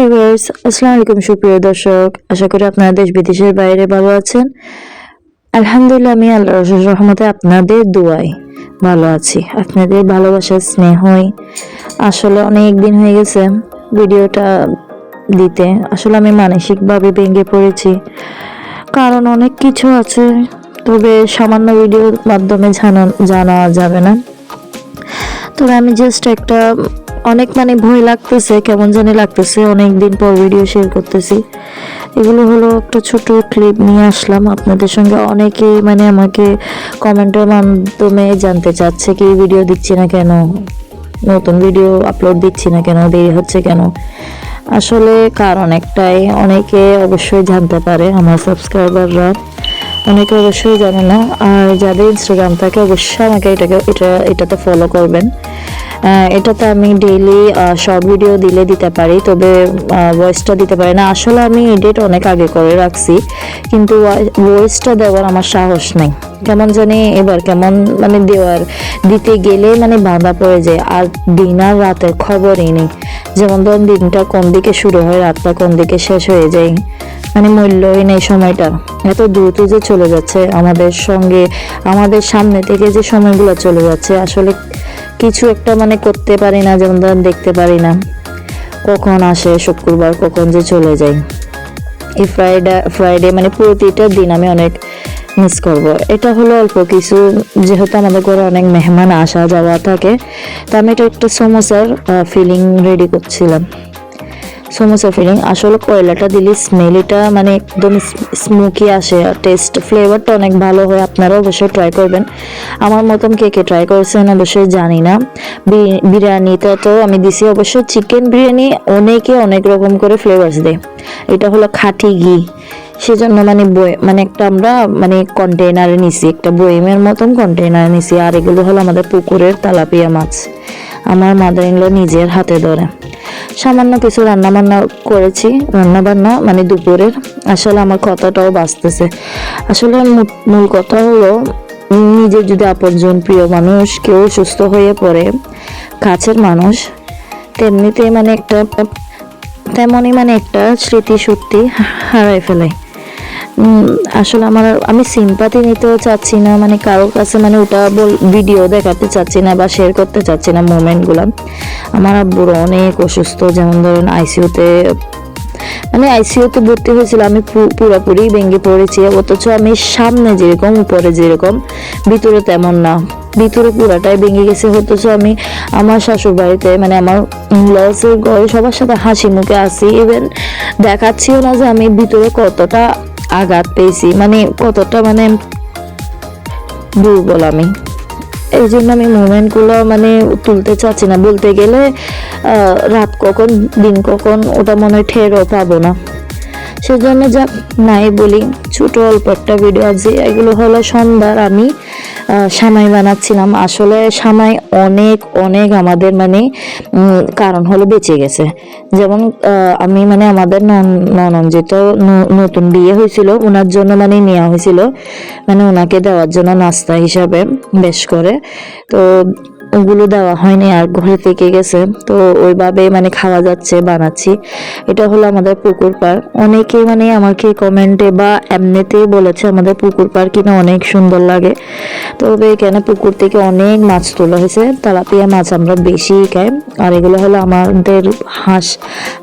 Viewers, আসসালামু আলাইকুম সুপ্রিয় দর্শক। আশা করি আপনারা দেশ বিদেশের বাইরে ভালো আছেন। আলহামদুলিল্লাহ, আমি আল্লাহর রহমতে আপনাদের দোয়ায় ভালো আছি। আপনাদের ভালোবাসার স্নেহই আসলে অনেক দিন হয়ে গেছে ভিডিওটা দিতে। আসলে আমি মানসিকভাবে ভেঙে পড়েছি, কারণ অনেক কিছু আছে, তবে সামান্য ভিডিওর মাধ্যমে জানা যাবে না। তবে আমি জাস্ট একটা অনেক ভয় লাগতেছে, কেমন জানি লাগতেছে, অনেক দিন পর ভিডিও শেয়ার করতেছি। এগুলো হলো একটা ছোট ক্লিপ নিয়ে আসলাম আপনাদের সঙ্গে। অনেকে আমাকে কমেন্টের মাধ্যমে জানতে চাচ্ছে কি ভিডিও দিচ্ছি না কেন, নতুন ভিডিও আপলোড দিচ্ছি না কেন, দেরি হচ্ছে কেন। আসলে কারণ একটাই, অনেকে অবশ্যই জানতে পারে, আমার সাবস্ক্রাইবাররা অনেকে অবশ্যই জানে না। আর যাদের ইনস্টাগ্রাম থাকে অবশ্যই আমাকে এটাতে ফলো করবেন। এটাতে আমি ডেইলি শর্ট ভিডিও দিতে পারি, তবে ভয়েসটা দিতে পারি না। আসলে আমি এডিট অনেক আগে করে রাখছি, কিন্তু ভয়েসটা দেওয়ার আমার সাহস নেই। কেমন জানি এবার কেমন দিতে গেলে বাঁধা পড়ে যায়, আর দিন আর রাতের খবরই নেই। যেমন ধরুন, দিনটা কোন দিকে শুরু হয়, রাতটা কোন দিকে শেষ হয়ে যায়, মূল্যই নেই সময়টা। এত দ্রুত যে চলে যাচ্ছে আমাদের সামনে থেকে, যে সময়গুলো চলে যাচ্ছে, আসলে কিছু একটা করতে পারি না। যেমন ধরেন, দেখতে পারি না কখন আসে শুক্রবার, কখন যে চলে যায়। এই ফ্রাইডে প্রতিটা দিন আমি অনেক মিস করব। এটা হলো অল্প কিছু, যেহেতু আমাদের ঘরে অনেক মেহমান আসা যাওয়া থাকে, তো আমি এটা একটা সমোসার ফিলিং রেডি করছিলাম। সমোসা ফিলিং আসলে কয়লাটা দিলে স্মেলটা একদম স্মোকি আসে, টেস্ট ফ্লেভারটা অনেক ভালো হয়। আপনারা অবশ্যই ট্রাই করবেন। আমার মতন কে কে ট্রাই করেছেন অবশ্যই জানি না। বিরিয়ানিটা তো আমি দিছি, অবশ্যই চিকেন বিরিয়ানি অনেকে অনেক রকম করে ফ্লেভার্স দেয়। এটা হলো খাঁটি ঘি, সেজন্য একটা আমরা কন্টেনারে নিছি, একটা বয়েমের মতন কন্টেনারে নিছি। আর এগুলো হলো আমাদের পুকুরের তেলাপিয়া মাছ, আমার মাদার ইন ল নিজের হাতে ধরে। সামান্য কিছু রান্না করেছি, দুপুরের। আসলে আমার কথাটাও বাঁচতেছে। আসলে মূল কথা হলো, নিজের যদি আপনজন প্রিয় মানুষ কেউ সুস্থ হয়ে পড়ে, কাছের মানুষ, তেমনিতে তেমনই একটা স্মৃতি সত্যি হারাই ফেলে। আসলে আমি সিম্পাতি নিতেও চাচ্ছি না, কারোর কাছে ওটা ভিডিও দেখাতে চাচ্ছি না বা শেয়ার করতে চাচ্ছি না মোমেন্টগুলো। আমার আব্বুর অনেক অসুস্থ, যেমন ধরুন আইসিইউতে ভর্তি হয়েছিল। আমি পুরোপুরি ভেঙে পড়েছি, অথচ আমি সামনে যেরকম উপরে যেরকম, ভিতরে তেমন না। ভিতরে পুরাটাই ভেঙে গেছে, অথচ আমি আমার শ্বশুর বাড়িতে আমার লসের ঘরে সবার সাথে হাসি মুখে আসি। ইভেন দেখাচ্ছিও না যে আমি ভিতরে কতটা আঘাত পেয়েছি, কতটা দুর্বল আমি। এই জন্য আমি মুভমেন্টগুলো তুলতে চাচ্ছি না। বলতে গেলে রাত কখন দিন কখন ওটা মনে হয় টেরও পাবো না। সেজন্য যাক, নাই বলি, ছোট অল্প একটা ভিডিও আছে। এগুলো হলো সন্ধ্যার আমি সামাই বানাচ্ছিলাম। আসলে সামাই অনেক অনেক আমাদের কারণ হলো বেঁচে গেছে। যেমন আমি আমাদের ননদ যেহেতু নতুন বিয়ে হয়েছিল, ওনার জন্য নেওয়া হয়েছিল, ওনাকে দেওয়ার জন্য নাস্তা হিসাবে বেশ করে। তো ওগুলো দেওয়া হয়নি, আর ঘরে থেকে গেছে, তো ওইভাবে খাওয়া যাচ্ছে, বানাচ্ছি। এটা হলো আমাদের পুকুর পাড়। অনেকে আমাকে কমেন্টে বা এমনিতে বলেছে আমাদের পুকুর পাড় কিনা অনেক সুন্দর লাগে। তবে এখানে পুকুর থেকে অনেক মাছ তোলা হয়েছে, তেলাপিয়া মাছ আমরা বেশি খাই। আর এগুলো হলো আমাদের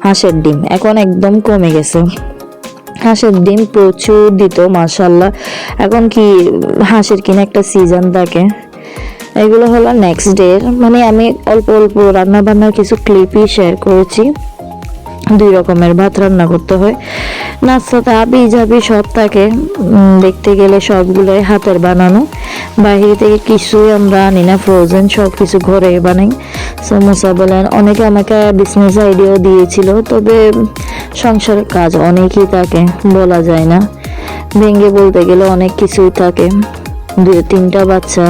হাঁসের ডিম, এখন একদম কমে গেছে। হাঁসের ডিম প্রচুর দিত, মাশাআল্লাহ। এখন কি হাঁসের কিনা একটা সিজন থাকে। এগুলো হলো নেক্সট ডে আমি অল্প অল্প রান্না বান্নার কিছু ক্লিপই শেয়ার করেছি। 2 রকমের ভাত রান্না করতে হয়, নাস্তাতে আবি যাবি সব থাকে। দেখতে গেলে সবগুলোই হাতের বানানো, বাইরে থেকে কিছুই আমরা আনি না, ফ্রোজেন সব কিছু ঘরে বানাই। সমোসা বলেন, অনেকে আমাকে বিজনেস আইডিয়াও দিয়েছিল, তবে সংসারের কাজ অনেকই থাকে, বলা যায় না। ভেঙে বলতে গেলে অনেক কিছুই থাকে। 2-3টা বাচ্চা,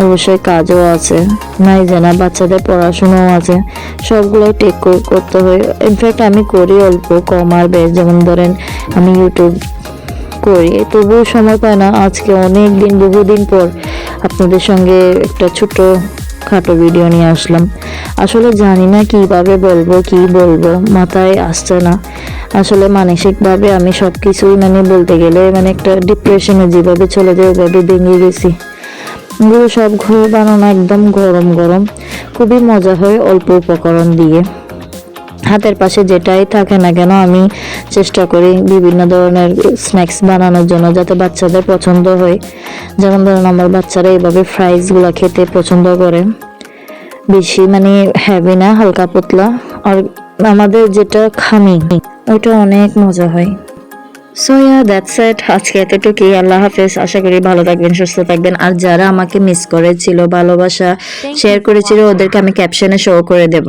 অবশ্যই কাজও আছে, নাই জানা বাচ্চাদের পড়াশোনাও আছে, সবগুলোই টেক করতে হয়। ইনফ্যাক্ট আমি করি অল্প কম আর বেশ। যেমন ধরেন, আমি ইউটিউব করি, তবুও সময় পাই না। আজকে অনেক দিন, বহুদিন পর আপনাদের সঙ্গে একটা ছোট খাটো ভিডিও নিয়ে আসলাম। আসলে জানি না কিভাবে বলবো, কি বলবো, মাথায় আসছে না। আসলে মানসিকভাবে আমি সব কিছুই মানে বলতে গেলে মানে একটা ডিপ্রেশনে যেভাবে চলে যায় ওইভাবে ভেঙে গেছি। এগুলো সব ঘরে বানানো একদম গরম গরম, খুবই মজা হয় অল্প উপকরণ দিয়ে। হাতের পাশে যেটাই থাকে না কেন আমি চেষ্টা করি বিভিন্ন ধরনের স্ন্যাক্স বানানোর জন্য, যাতে বাচ্চাদের পছন্দ হয়। যেমন ধরুন আমার বাচ্চারা এইভাবে ফ্রাইজগুলো খেতে পছন্দ করে, বেশি মানে হেভি না, হালকা পাতলা। আর আমাদের যেটা খামি ওইটা অনেক মজা হয়। সো ইয়া দ্যাটস ইট, আজকে এতটুকুই। আল্লাহ হাফেজ। আশা করি ভালো থাকবেন, সুস্থ থাকবেন। আর যারা আমাকে মিস করেছিল, ভালোবাসা শেয়ার করেছিল, ওদেরকে আমি ক্যাপশনে শো করে দেব।